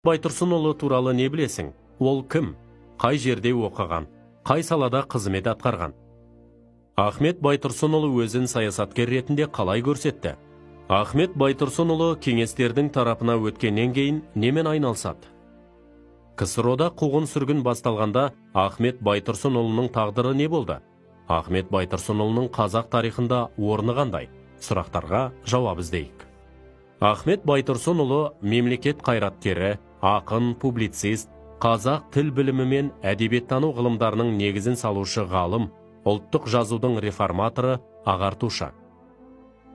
Байтұрсынұлы туралы не білесің? Ол кім? Қай жерде оқыған? Қай салада қызмет атқарған? Ахмет Байтұрсынұлы өзін саясаткер ретінде қалай көрсетті? Ахмет Байтұрсынұлы кеңестердің тарапына өткеннен кейін немен айналысады? КСРОда қуғын сүргін басталғанда Ахмет Байтұрсынұлының тағдыры не болды? Ахмет Байтұрсынұлының қазақ тарихында орны қандай? Сұрақтарға жауап іздейік. Ахмет Байтұрсынұлы мемлекет қайраткері, ақын, публицист, қазақ тіл білімі мен әдебиеттану ғылымдарының негізін салушы ғалым, ұлттық жазудың реформаторы, ағартушы.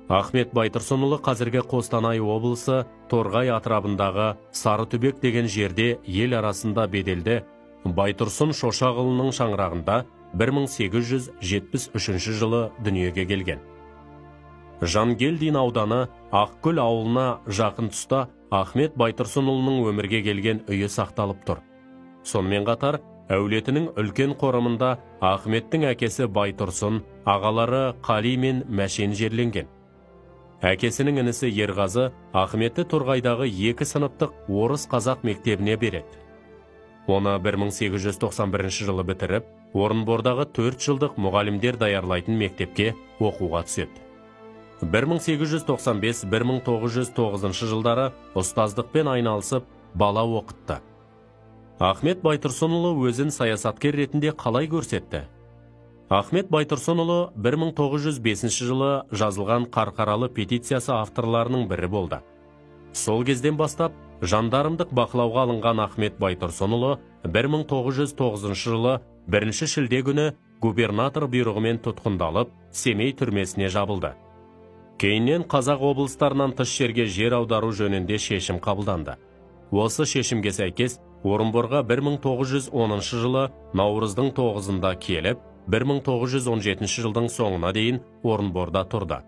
Ахмет Байтұрсынұлы қазіргі Қостанай облысы Торғай атырабындағы Сарытүбек деген жерде ел арасында беделді Байтұрсын Шошағұлының шаңырағында 1873 жылы дүниеге келген. Жангелдин ауданы Ақкөл ауылына жақын тұста Ахмет Байтұрсынұлының өмірге келген үйі сақталып тұр. Сонымен қатар, әулетінің үлкен қорымында Ахметтің әкесі Байтұрсын, ағалары Қали мен Мәшен жерленген. Әкесінің інісі Ерғазы Ахметті Торғайдағы 2 сыныптық орыс қазақ мектебіне береді. Оны 1891 жылы бітіріп, Орынбордағы 4 жылдық мұғалімдер даярлайтын мектепке оқуға түседі. 1895-1909 жылдары ұстаздықпен айналысып, бала оқытты. Ахмет Байтұрсынұлы өзін саясаткер ретінде қалай көрсетті? Ахмет Байтұрсынұлы 1905 жылы жазылған Қарқаралы петициясы авторларының бірі болды. Сол кезден бастап, жандармдық бақылауға алынған Ахмет Байтұрсынұлы 1909 жылы 1 шілде күні губернатор бұйрығымен тұтқындалып, Семей түрмесіне жабылды. Кейіннен қазақ облыстарынан тыс жерге жер аудару жөнінде шешім қабылданды. Осы шешімге сәйкес Орынборға 1910 жылы наурыздың 9-ында келіп, 1917 жылдың соңына дейін Орынборда тұрды.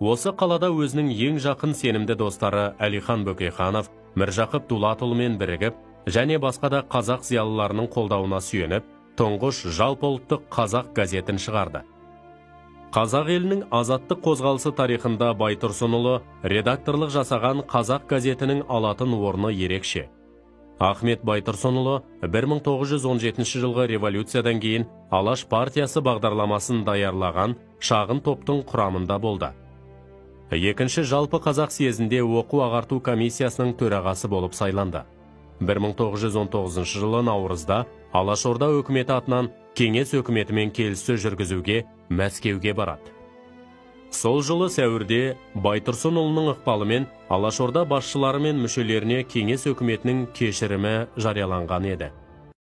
Осы қалада өзінің ең жақын сенімді достары Әлихан Бөкейханов, Міржақып Дулатұлымен бірігіп, және басқа да қазақ зиялыларының қолдауына сүйеніп, тұңғыш жалпыұлттық қазақ газетін шығарды. Қазақ елінің азаттық қозғалысы тарихында Байтұрсынұлы редакторлық жасаған қазақ газетінің алатын орны ерекше. Ахмет Байтұрсынұлы 1917 жылғы революциядан кейін Алаш партиясы бағдарламасын даярлаған шағын топтың құрамында болды. Екінші жалпы қазақ съезінде оқу-ағарту комиссиясының төрағасы болып сайланды. 1919 жылы наурызда Алашорда өкіметі атынан кеңес өкіметімен келіссөз жүргізуге Мәскеуге барады. Сол жылы сәуірде Байтұрсынұлының ықпалымен Алашорда басшылары мен мүшелеріне кеңес өкіметінің кешірімі жарияланған еді.